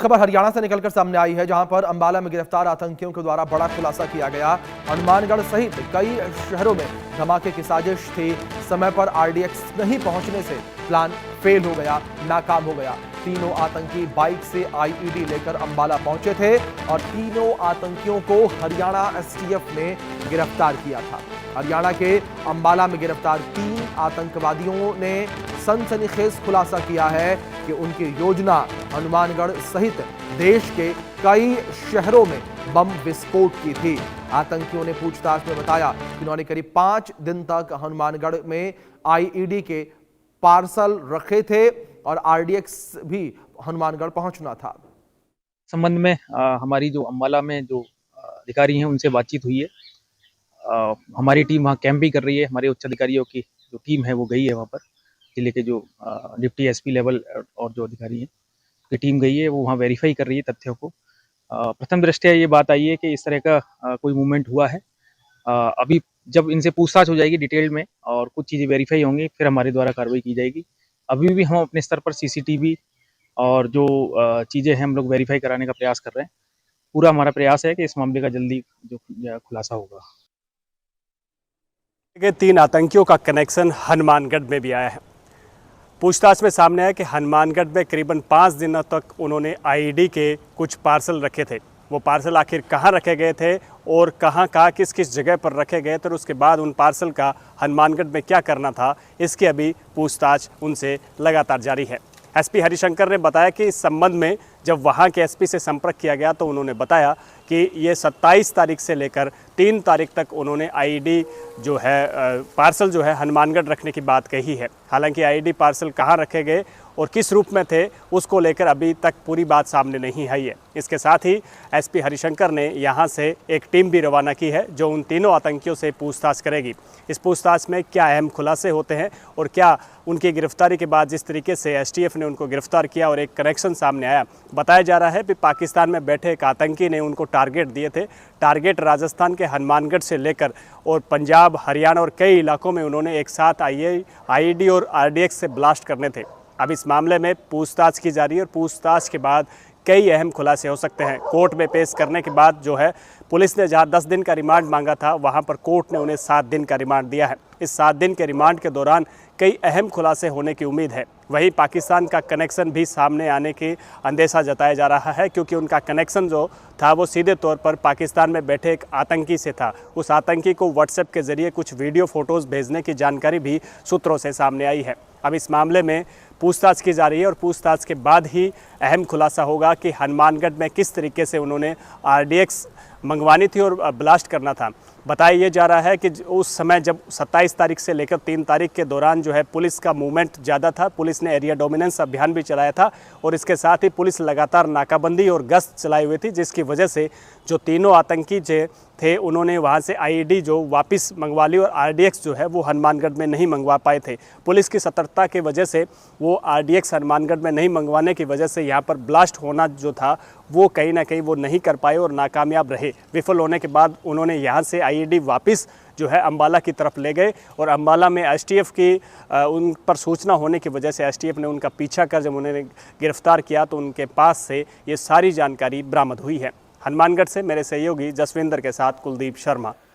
खबर हरियाणा से निकलकर सामने आई है, जहां पर अंबाला में गिरफ्तार आतंकियों के द्वारा बड़ा खुलासा किया गया। हनुमानगढ़ सहित कई शहरों में धमाके की साजिश थी। समय पर आरडीएक्स नहीं पहुंचने से प्लान फेल हो गया, नाकाम हो गया। तीनों आतंकी बाइक से आईईडी लेकर अंबाला पहुंचे थे और तीनों आतंकियों को हरियाणा एसटीएफ ने गिरफ्तार किया था। हरियाणा के अंबाला में गिरफ्तार 3 आतंकवादियों ने सनसनीखेज खुलासा किया है कि उनकी योजना हनुमानगढ़ सहित देश के कई शहरों में बम विस्फोट की थी। आतंकियों ने पूछताछ में बताया कि उन्होंने करीब 5 दिन तक हनुमानगढ़ में आईईडी के पार्सल रखे थे और आरडीएक्स भी हनुमानगढ़ पहुंचना था। संबंध में हमारी जो अंबाला में जो अधिकारी हैं उनसे बातचीत हुई है। हमारी टीम वहाँ कैंप भी कर रही है। हमारे उच्च अधिकारियों की जो टीम है वो गई है वहाँ पर। जिले के जो डिप्टी एसपी लेवल और जो अधिकारी हैं की टीम गई है, वो वहाँ वेरीफाई कर रही है तथ्यों को। प्रथम दृष्टया ये बात आई है कि इस तरह का कोई मूवमेंट हुआ है। अभी जब इनसे पूछताछ हो जाएगी डिटेल में और कुछ चीज़ें वेरीफाई होंगी, फिर हमारे द्वारा कार्रवाई की जाएगी। अभी भी हम अपने स्तर पर सीसीटीवी और जो चीज़ें हैं हम लोग वेरीफाई कराने का प्रयास कर रहे हैं। पूरा हमारा प्रयास है कि इस मामले का जल्दी जो खुलासा होगा। 3 आतंकियों का कनेक्शन हनुमानगढ़ में भी आया है। पूछताछ में सामने आया कि हनुमानगढ़ में करीबन 5 दिनों तक उन्होंने आईईडी के कुछ पार्सल रखे थे। वो पार्सल आखिर कहाँ रखे गए थे और कहाँ किस किस जगह पर रखे गए थे और उसके बाद उन पार्सल का हनुमानगढ़ में क्या करना था, इसकी अभी पूछताछ उनसे लगातार जारी है। एसपी हरिशंकर ने बताया कि इस संबंध में जब वहां के एसपी से संपर्क किया गया तो उन्होंने बताया कि ये 27 तारीख से लेकर 3 तारीख तक उन्होंने आईईडी जो है पार्सल जो है हनुमानगढ़ रखने की बात कही है। हालांकि आईईडी पार्सल कहां रखे गए और किस रूप में थे उसको लेकर अभी तक पूरी बात सामने नहीं आई है। इसके साथ ही एसपी हरिशंकर ने यहां से एक टीम भी रवाना की है जो उन तीनों आतंकियों से पूछताछ करेगी। इस पूछताछ में क्या अहम खुलासे होते हैं और क्या उनकी गिरफ्तारी के बाद जिस तरीके से एसटीएफ ने उनको गिरफ्तार किया और एक कनेक्शन सामने आया। बताया जा रहा है कि पाकिस्तान में बैठे एक आतंकी ने उनको टारगेट दिए थे। टारगेट राजस्थान के हनुमानगढ़ से लेकर और पंजाब, हरियाणा और कई इलाकों में उन्होंने एक साथ आईईडी और आरडीएक्स से ब्लास्ट करने थे। अब इस मामले में पूछताछ की जा रही है और पूछताछ के बाद कई अहम खुलासे हो सकते हैं। कोर्ट में पेश करने के बाद जो है पुलिस ने जहां 10 दिन का रिमांड मांगा था, वहां पर कोर्ट ने उन्हें 7 दिन का रिमांड दिया है। इस 7 दिन के रिमांड के दौरान कई अहम खुलासे होने की उम्मीद है। वहीं पाकिस्तान का कनेक्शन भी सामने आने की अंदेशा जताया जा रहा है, क्योंकि उनका कनेक्शन जो था वो सीधे तौर पर पाकिस्तान में बैठे एक आतंकी से था। उस आतंकी को व्हाट्सएप के जरिए कुछ वीडियो फोटोज़ भेजने की जानकारी भी सूत्रों से सामने आई है। अब इस मामले में पूछताछ की जा रही है और पूछताछ के बाद ही अहम खुलासा होगा कि हनुमानगढ़ में किस तरीके से उन्होंने आरडीएक्स मंगवानी थी और ब्लास्ट करना था। बताया ये जा रहा है कि उस समय जब 27 तारीख से लेकर 3 तारीख के दौरान जो है पुलिस का मूवमेंट ज़्यादा था। पुलिस ने एरिया डोमिनेंस अभियान भी चलाया था और इसके साथ ही पुलिस लगातार नाकाबंदी और गश्त चलाई हुई थी, जिसकी वजह से जो तीनों आतंकी थे उन्होंने वहां से आईईडी जो वापस मंगवा ली और आरडीएक्स जो है वो हनुमानगढ़ में नहीं मंगवा पाए थे। पुलिस की सतर्कता की वजह से वो आरडीएक्स हनुमानगढ़ में नहीं मंगवाने की वजह से यहाँ पर ब्लास्ट होना जो था वो कहीं ना कहीं वो नहीं कर पाए और नाकामयाब रहे। विफल होने के बाद उन्होंने यहाँ से आईईडी वापस जो है अंबाला की तरफ ले गए और अंबाला में एसटीएफ की उन पर सूचना होने की वजह से एसटीएफ ने उनका पीछा कर जब उन्हें गिरफ्तार किया तो उनके पास से ये सारी जानकारी बरामद हुई है। हनुमानगढ़ से मेरे सहयोगी जसविंदर के साथ कुलदीप शर्मा।